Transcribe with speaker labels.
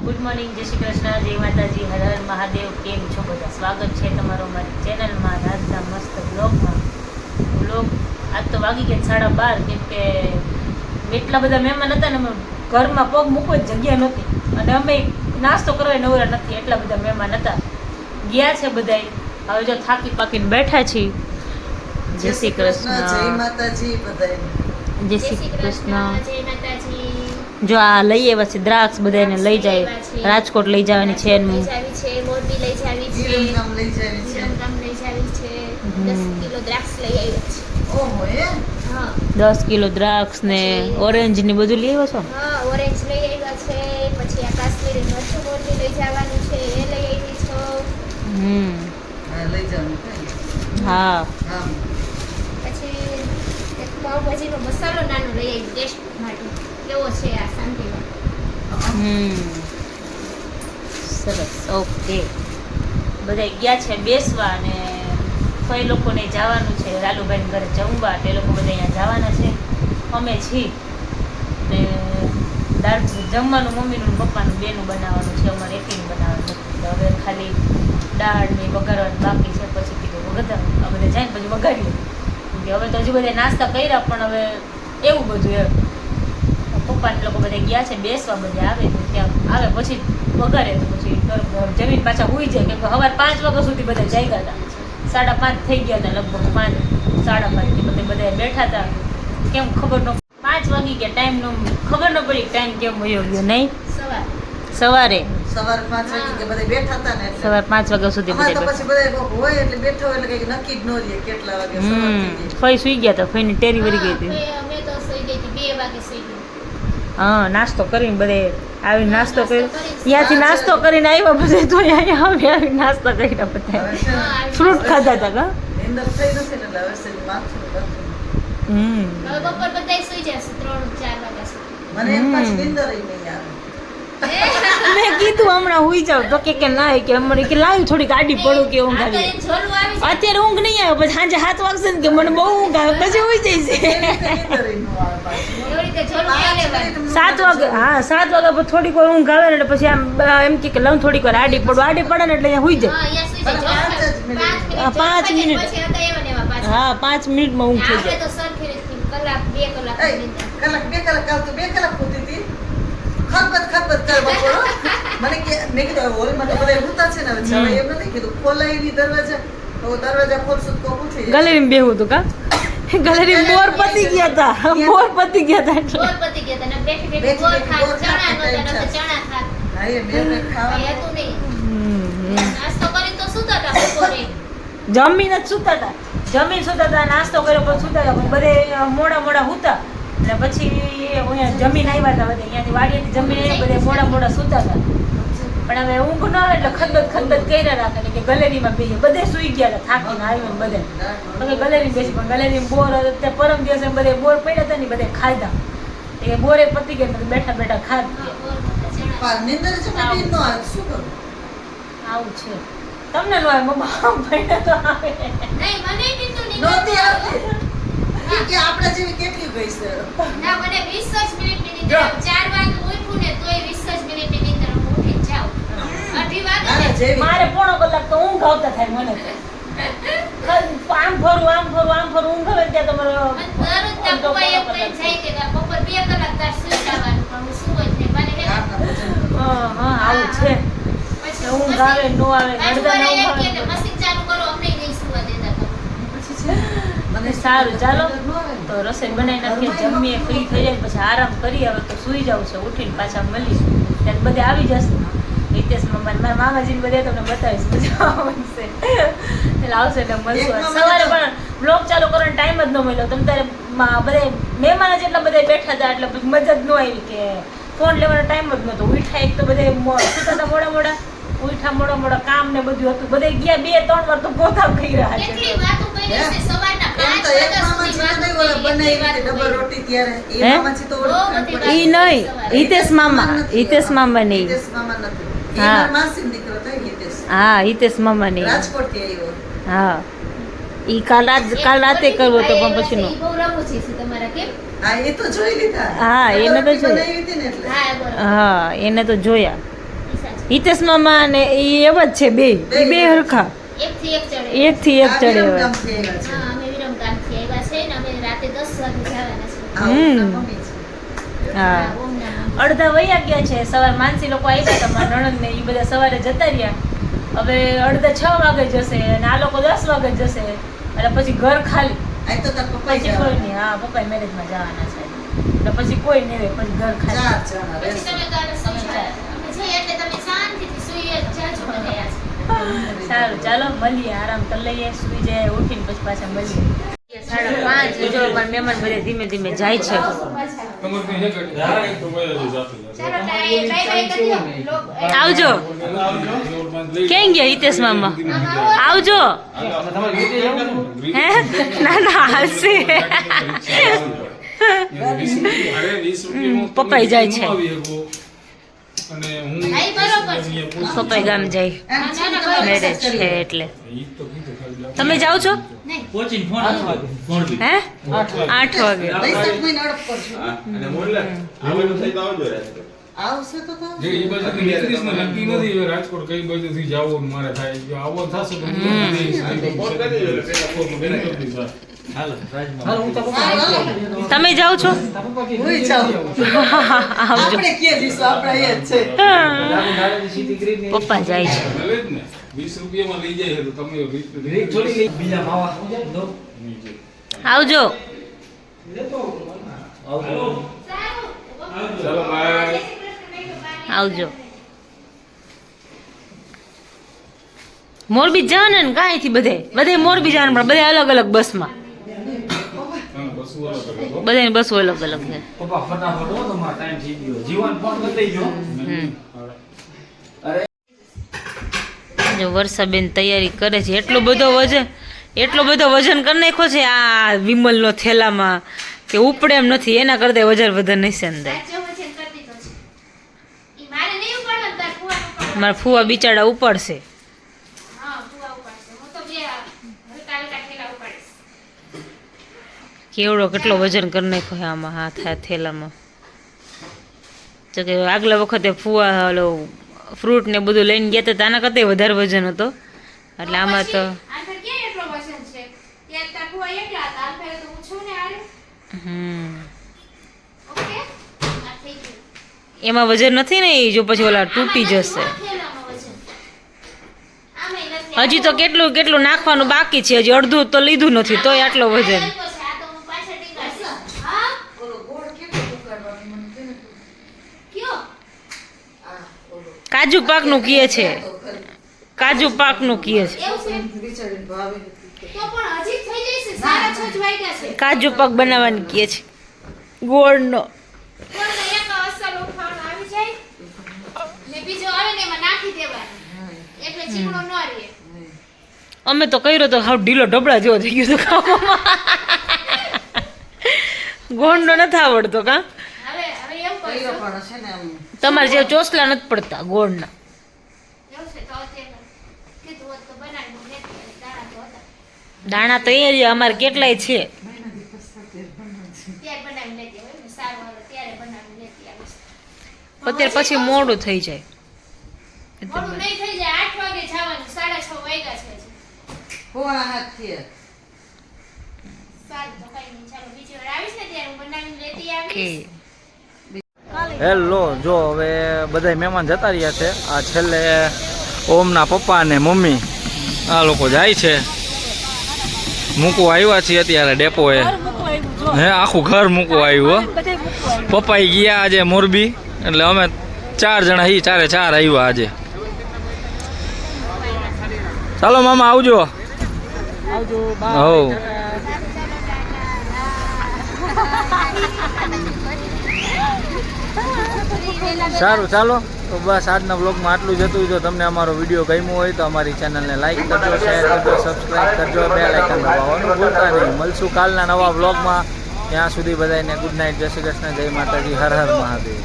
Speaker 1: Good morning, જય શ્રી કૃષ્ણ, જય માતાજી, હર હર મહાદેવ. કેમ છો બધા? સ્વાગત છે તમારો અમારી ચેનલમાં, રાજના મસ્ત બ્લોગમાં. આજ તો વાગી ગયા 12:30, કેમ કે એટલા બધા મહેમાન હતા ને ઘરમાં પગ મૂકવા જ જગ્યા નહોતી, અને અમે નાસ્તો કરવા નવરા નથી, એટલા બધા મહેમાન હતા. ગયા છે બધાય, હવે જો થાકી પાકીને બેઠા છીએ. જય શ્રી કૃષ્ણ,
Speaker 2: જય માતાજી બધાય.
Speaker 1: જય શ્રી કૃષ્ણ.
Speaker 3: જય માતાજી.
Speaker 1: જો આ લઈ આવ્યા છે દ્રાક્ષ, બધાને લઈ જાય રાજકોટ લઈ જવાની છે.
Speaker 3: લઈ જાવી છે, મોરબી લઈ જાવી છે,
Speaker 2: વિરમગામ લઈ જાવી છે.
Speaker 3: વિરમગામ લઈ જાવી છે. 10 કિલો દ્રાક્ષ લઈ આવ્યા છે.
Speaker 2: ઓહો એ
Speaker 3: હા
Speaker 1: 10 કિલો દ્રાક્ષ ને ઓરેન્જ ને બધું લઈ આવ્યો છો.
Speaker 3: હા, ઓરેન્જ લઈ આવ્યા છે. પછી આ કાશ્મીરી મરચું મોરબી લઈ જવાનું છે, એ લઈ આવી છો.
Speaker 2: હા લઈ જાવ.
Speaker 1: હા
Speaker 2: હા
Speaker 3: પછી એક પાવભાજીનો મસાલો નાનો લઈ આવી ટેસ્ટ માટે. કેવો છે આ શાંતિમાં?
Speaker 1: સરસ. ઓકે, બધા ગયા છે બેસવા, અને કઈ લોકોને જવાનું છે લાલુભાઈ ઘરે જમવા, તે લોકો બધા અહીંયા જવાના છે. અમે છીએ ને દાળ જમવાનું મમ્મીનું પપ્પાનું બેનું બનાવવાનું છે, અમારે એકલીનું બનાવવાનું નથી. તો હવે ખાલી દાળ ને વઘારવાનું બાકી છે. પછી કીધું વઘાર આ બધા જાય ને પછી વઘારીએ, કે હવે તો હજી બધા નાસ્તા કર્યા, પણ હવે એવું બધું એમ પપ્પાને લોકો બધા ગયા છે બેસવા. બધા આવે તો ત્યાં આવે પછી વઘારે, તો પછી જમીન પાછા હુઈ જાય, કેમ કે સવાર 5 વાગ્યા સુધી બધા જાગ્યા હતા. 5:30 થઈ ગયા હતા, લગભગ 5 5:30 થી બધા બેઠા હતા. કેમ ખબર ન 5 વાગી ગયા, ટાઈમ નો ખબર ન પડી ટાઈમ કેમ વયો ગયો. નહીં સવારે
Speaker 2: સવાર 5 વાગે કે બધા બેઠા હતા ને એટલે
Speaker 1: સવાર 5 વાગ્યા સુધી
Speaker 2: અમારે તો
Speaker 1: બધા
Speaker 2: પછી બધા હોય એટલે બેઠો હોય એટલે કઈ નક્કી જ ન રહે કેટલા વાગે સવાર થઈ જાય.
Speaker 1: ફઈ સુઈ ગયા હતા, ફઈની ટેરી વળી ગઈ હતી.
Speaker 3: અમે તો સુઈ ગઈ હતી 2 વાગે સુઈ ગઈ.
Speaker 1: હા, નાસ્તો કરીને બધે આવી નાસ્તો કર્યો, ત્યાંથી નાસ્તો કરીને આવ્યા બધે, તો અહીંયા આવી નાસ્તો કરીને બધા
Speaker 2: હવે છે ને,
Speaker 1: ફ્રૂટ ખાધા હતા. કા
Speaker 2: નીંદર થઈ નથી ને એટલે હવે છે ને માથું બધું.
Speaker 3: હવે બપોર બધાય સુઈ જશે 3-4 વાગ્યા સુધી.
Speaker 2: મને એમ પાછી નીંદર ય નહીં આવે.
Speaker 1: મેં કીધું હમણાં હુઈ જાવ, તો કે ના, કે અમને કે લાવી થોડી ગાડી પડું કે ઊંઘ
Speaker 3: આ તો
Speaker 1: આવી.
Speaker 3: એમ ઝોલું આવી જાય.
Speaker 1: અત્યારે ઊંઘ નહીં આવે, પછી સાંજે 7 વાગશે ને કે મને બહુ ઊંઘ આવે, પછી હુઈ જઈશે.
Speaker 2: નીંદર ય ન આવે પાછી.
Speaker 3: એવી રીતે ઝોલું લઈ લેવાનું.
Speaker 1: 7 વાગે, હા 7 વાગ્યા પછી થોડીક વાર ઊંઘ આવે ને એટલે પછી આમ એમ કે લઉં થોડીક વાર આડી પડે ને એટલે અહીંયા હુઈ જાય.
Speaker 3: હા, અહીંયા સુઈ જાય.
Speaker 2: પણ 5 જ
Speaker 3: 5
Speaker 2: મિનિટ.
Speaker 1: પાંચ મિનિટ.
Speaker 3: મિનિટ પછી હતા એવા ને એવા પાછા.
Speaker 1: હા 5 મિનિટમાં ઊંઘ થઈ
Speaker 3: આપણે
Speaker 1: જાય.
Speaker 3: તો સરખી રીતે કલાક 2 કલાક
Speaker 2: એય, કલાક 2 કલાક કાલ તો 2 કલાક હોતી હતી. ખતબત કર બપોરો. મને કે મેં કીધું હોલમાં તો બધા ઊતા છે ને, હવે જવાય એમ નથી. કીધું ખોલાય ની દરવાજા, તો દરવાજા ખોલશું તો પૂછી
Speaker 1: ગલેરીમાં બેહું હતું. કા ગલેરીમાં બોર પતી ગયા હતા, બોર પતી ગયા હતા એટલે
Speaker 3: બોર પતી ગયા હતા ને બેઠી બોર ખાત ચણા નહોતા નહોતા ચણા ખાત.
Speaker 2: હા એ મેં
Speaker 3: કઈ
Speaker 2: ખાવા
Speaker 3: હતું નહીં.
Speaker 1: હમ.
Speaker 3: નાસ્તો કરીને તો સુતા હતા બપોરે.
Speaker 1: જમીને જ સુતા હતા, જમીન સુતા હતા, નાસ્તો કર્યો પછી સુતા હતા, પણ બધે મોડા હુતા. અને પછી અહીંયા જમીન આવ્યા હતા, બધે અહીંયાથી વાડીએથી જમીન આવ્યા, બધે મોડા સુતા હતા. પણ હવે ઊંઘ ન આવે એટલે ખતબત કર્યા રાખે ને કે ગલેરીમાં બેસીએ. બધે સુઈ ગયા હતા થાકીને આવીને બધે, તો કે ગલેરીમાં બેસી, પણ ગલેરીમાં બોર અત્યારે પરમ દિવસે બધે બોર પડ્યા હતા ને બધે ખાધા. એ બોરે પતી ગયા એટલે બેઠા બેઠા ખાધા.
Speaker 3: બોર ખાતા ચણા.
Speaker 2: નિંદર છે મને ઈ ન આવે શું કરું?
Speaker 1: આવું છે. તમને નો આવે, મમ્મા ભાઈને તો આવે.
Speaker 3: નહીં, મને નીંદર નહીં
Speaker 2: નહોતી
Speaker 3: આવતી.
Speaker 2: આવતી. ઈ કે આપણા જેવી કેટલી ગઈ છે.
Speaker 3: ના, મને 20 જ મિનિટની નીંદર આવે. 4 વાગે ઉઠું ને તોય 20 જ મિનિટની નીંદર હું ઉઠીને જાઉં. 2:30 વાગે
Speaker 2: ના,
Speaker 3: ને
Speaker 2: જેવી.
Speaker 1: મારે પોણો કલાક તો ઊંઘ આવતા થાય મને તો. આમ ફરું ઊંઘ આવે ત્યાં તમારો
Speaker 3: મને દરરોજ તાર પપ્પા એમ કહીને જાય કે બપોર 2 કલાક તાર સુઈ જવાનું, પણ હું સુવું જ નહીં. મને કે
Speaker 1: હા આવું છે.
Speaker 3: પછી
Speaker 1: ઊંઘ આવે નો આવે,
Speaker 3: બાજુવાળા
Speaker 1: નડદા
Speaker 3: એમ
Speaker 1: ઊંઘ
Speaker 3: કહે કે
Speaker 1: આવે.
Speaker 3: મશીન ચાલુ કરો, અમને નહીં સુવા દેતા તમે.
Speaker 2: પછી છે મને
Speaker 1: સારું, ચાલો
Speaker 2: નિંદર ન આવે ને.
Speaker 1: તો રસોઈ બનાવી નાખીએ, જમીએ, ફ્રી થઈ જાય પછી આરામ કરી. હવે તો સુઈ જાવ છે, ઉઠીને પાછા મળીશું. ત્યારે બધે આવી જશે. હિતેશ મામા, મારા મામાજીને બધે તમને બતાવીશ, મજા આવશે. એટલે આવશે એટલે મળશું. સવારે પણ બ્લોગ ચાલુ કરવાનો ટાઈમ જ ન મળ્યો. તમે ત્યારે બધે મહેમાન જ એટલા બધા બેઠા હતા એટલે પછી મજા જ ન આવી કે ફોન લેવાનો ટાઈમ જ નહોતો. ઉઠા એક તો બધે સુતા હતા મોડા ઉઠા મોડા કામ ને બધું હતું. બધે ગયા 2-3 વાર તો પોતા કર્યા છે.
Speaker 3: કેટલી વાતો કરી છે સવારના
Speaker 2: એમ
Speaker 3: 5
Speaker 2: તો એક
Speaker 3: વાગ્યા
Speaker 2: મામાજી
Speaker 3: સુધી
Speaker 2: તો નહીં ઓલા બનાવી હતી
Speaker 3: વાતો કરી,
Speaker 2: ડબલ રોટી ત્યારે. એ
Speaker 1: હે?
Speaker 2: મામાજી તો
Speaker 3: બહુ
Speaker 2: ઓળખાણ
Speaker 3: બધી
Speaker 2: પડી.
Speaker 1: ઈ નહીં, હિતેશ મામા નહીં.
Speaker 2: હિતેશ મામા નથી. એ
Speaker 1: હા.
Speaker 2: મારા માસીનો દીકરો હતો એ હિતેશ.
Speaker 1: હા હિતેશ મામા નહીં.
Speaker 2: રાજકોટથી આવ્યો.
Speaker 1: હા ઈ કાલ રાતે કરવો તો પણ પછી નો.
Speaker 3: ઈ બહુ રમૂજી છે તમારા, કેમ?
Speaker 2: હા એ તો જોઈ લીધા.
Speaker 1: હા, એને તો
Speaker 2: ડબલ રોટી
Speaker 1: જોઈ.
Speaker 2: બનાવી હતી ને એટલે.
Speaker 3: હા, બરોબર.
Speaker 1: હા એને તો જોયા. હિતેશ મામા ને એ એવા જ છે બે હરખા
Speaker 3: એકથી એક ચડે.
Speaker 1: એકથી એક ચડે
Speaker 2: આ
Speaker 1: હોય
Speaker 2: વિરમગામથી આવ્યા છે.
Speaker 3: હા, અમે વિરમગામથી આવ્યા છે ને અમે રાતે 10 વાગે જવાના છે.
Speaker 2: આ ઓમના મમ્મી છે.
Speaker 1: હા
Speaker 3: ઓમના મમ્મી.
Speaker 1: અડધા વૈયા ગયા છે સવાર માનસી લોકો આવ્યા હતા મારા નણંદ ને એ બધા સવારે જતા રહ્યા હવે અડધા 6 વાગે જશે અને આ લોકો 10 વાગે જશે એટલે પછી ઘર ખાલી
Speaker 2: આ તો તાર પપ્પા
Speaker 1: પછી કોઈ નહીં હા પપ્પા મેરેજમાં જવાના છે એટલે પછી કોઈ નહીં રહે પછી ઘર ખાલી
Speaker 2: ચાર જણા
Speaker 3: પછી
Speaker 2: રહેશે.
Speaker 3: તમે કાલે સુઈ જાઓ. અમે જઈએ એટલે તમે શાંતિથી સુઈ જ જાજો બધા યાર.
Speaker 1: સારું ચાલો મળીએ આરામ કરી લઈએ સુઈ જાય ઉઠીને પછી પાછા મળીએ 5:30 જો પણ મહેમાન બધા ધીમે ધીમે જાય છે
Speaker 3: ચાલો બાય બાય કરી દો.
Speaker 1: આવજો ક્યાં ગયા હિતેશ મામા આવજો હે ના ના હાલશે પપ્પાઈ જાય છે
Speaker 3: ભાઈ બરોબર છે.
Speaker 1: પપ્પાઈ ગામ જાય
Speaker 2: એમ છે ને
Speaker 3: ના,
Speaker 1: મેરેજ છે એટલે તમે જાઓ છો
Speaker 3: નહીં.
Speaker 1: હે 8 વાગે
Speaker 2: વૈશાખ મહિનો અડપ કરજો. આવશે તો
Speaker 4: જે એ બાજુથી નીકળીશ ને નક્કી નથી હવે રાજકોટ કઈ બાજુથી જાવું મારે થાય જો આવો થશે તો હું
Speaker 1: તમે જાઓ છો
Speaker 2: હું જાઉં.
Speaker 1: આવજો
Speaker 2: આપણે કે જીશું આપણે અહીંયા જ છે.
Speaker 1: પપ્પા જાય છે
Speaker 4: ભલે જ ને 20 રૂપિયામાં લઈ જાય છે તો તમે
Speaker 1: આવજો
Speaker 4: ચાલો બાય
Speaker 1: આવજો મોરબી જવાના ને કાંઈથી બધે મોરબી જવાના પણ બધે અલગ અલગ બસમાં
Speaker 4: બસું વાળા કરો
Speaker 1: બધાની બસો અલગ અલગ છે
Speaker 5: પપ્પા ફટાફટ હો તમારો ટાઈમ થઈ ગયો જીવન ફોન બતાવી જો
Speaker 1: જો વર્ષાબેન તૈયારી કરે છે એટલો બધો વજન કરી નાખ્યો છે આ વિમલનો થેલામાં કે ઉપડે એમ નથી એના કરતા વજન નહીં છે અંદર
Speaker 3: સાચો વચન કરી દીધો છે. ઈ મારે નહીં ઉપાડવાનું, તાર ફુવાનું ઉપાડવાનું.
Speaker 1: મારા ફુવા બિચારા ઉપાડશે
Speaker 3: હા, ફુવા ઉપાડશે. હું તો બે હલકા હલકા ઠેલા ઉપાડીશ.
Speaker 1: કેવડો કેટલો વજન કરી નાખ્યો છે આમાં હાથ થેલામાં તો કે આગલા વખતે ફુવા ઓલો ફ્રૂટ ને બધું લઈને ગયા હતા આના કરતા વધારે વજન હતો એટલે આમાં તો
Speaker 3: આ ફેર ક્યાં એટલો વજન છે? ત્યારે તાર ફુવા એકલા હતા. આ ફેર તો હું છું ને હારે. ઓકે? આ થઈ ગયું.
Speaker 1: એમાં વજન નથી ને ઈ જો પછી ઓલા તૂટી જશે
Speaker 3: થેલામાં વજન. આમાંય નથી.
Speaker 1: હજી તો કેટલું નાખવાનું બાકી છે હજી અડધું તો લીધું નથી તોય આટલો વજન
Speaker 3: આ તો હું પાછળ ટીંગાડીશ. હા?
Speaker 2: ઓલો ગોળ કેટલો ઉકાળવાનો મને કહે ને તું.
Speaker 3: કયો?
Speaker 2: આ ઓલો
Speaker 1: કાજુ પાકનું કીએ છે કાજુ પાકનું કીએ છે
Speaker 3: એવું છે?
Speaker 2: બિચારીને ભાવે
Speaker 3: તો પણ હજી થઈ જશે. 6:30 જ વાગ્યા છે.
Speaker 1: કાજુ પાક બનાવવાની કીએ છે ગોળનો
Speaker 3: પણ એક અસલ ઉઠાવવાનું આવી જાય ને બીજો આવે ને એમાં નાખી દેવાનું એટલે ચીકણો ન રહે.
Speaker 1: અમે તો કર્યો તો હાવ ઢીલો ઢબડા જેવો થઈ ગયો તો ખાવામાં ગોળનો નથી આવડતો કા
Speaker 3: હવે એમ
Speaker 2: કર્યો
Speaker 3: કરજો.
Speaker 2: પણ છે ને આમ
Speaker 1: તમારે જે ચોસલા નથી પડતા ગોળના
Speaker 3: એવું છે તો અત્યારે કીધું હોત તો બનાવી હું લેતી આવી. દાણા તો હતા.
Speaker 1: દાણા તો એ જ અમારે કેટલાય છે
Speaker 3: ત્યારે બનાવી લેતી હોય ને સારું આવે ત્યારે બનાવી લેતી આવીશ.
Speaker 1: અત્યારે પછી મોડું થઈ જાય
Speaker 3: મોડું નહીં થઈ જાય. 8 વાગે જવાનું. 6:30 વાગ્યા છે હજી.
Speaker 2: પોણા હાથ થયા.
Speaker 3: સારું તો કઈ નહીં. ચાલો બીજી વાર આવીશ ને ત્યારે હું બનાવીને લેતી
Speaker 1: કે
Speaker 3: આવીશ.
Speaker 5: હેલો જો હવે બધા મહેમાન જતા રહ્યા છે આ છેલ્લે ઓમના પપ્પા અને મમ્મી આ લોકો જાય છે મૂકવા આવ્યા છીએ અત્યારે ડેપોએ હે આખું ઘર મૂકવા આવ્યું હો પપ્પા ગયા આજે મોરબી એટલે અમે 4 જણા હી 4 આવ્યા આજે ચાલો મામા આવજો હો સારું ચાલો તો બસ આજના બ્લોગમાં આટલું જ હતું જો તમને અમારો વિડીયો ગમ્યો હોય તો અમારી ચેનલને લાઈક કરજો શેર કરજો સબસ્ક્રાઈબ કરજો બેલ આઇકન દબાવવાનું ભૂલતા નહીં મળશું કાલના નવા બ્લોગમાં ત્યાં સુધી બધાને ગુડ નાઇટ જય શ્રી કૃષ્ણ જય માતાજી હર હર મહાદેવ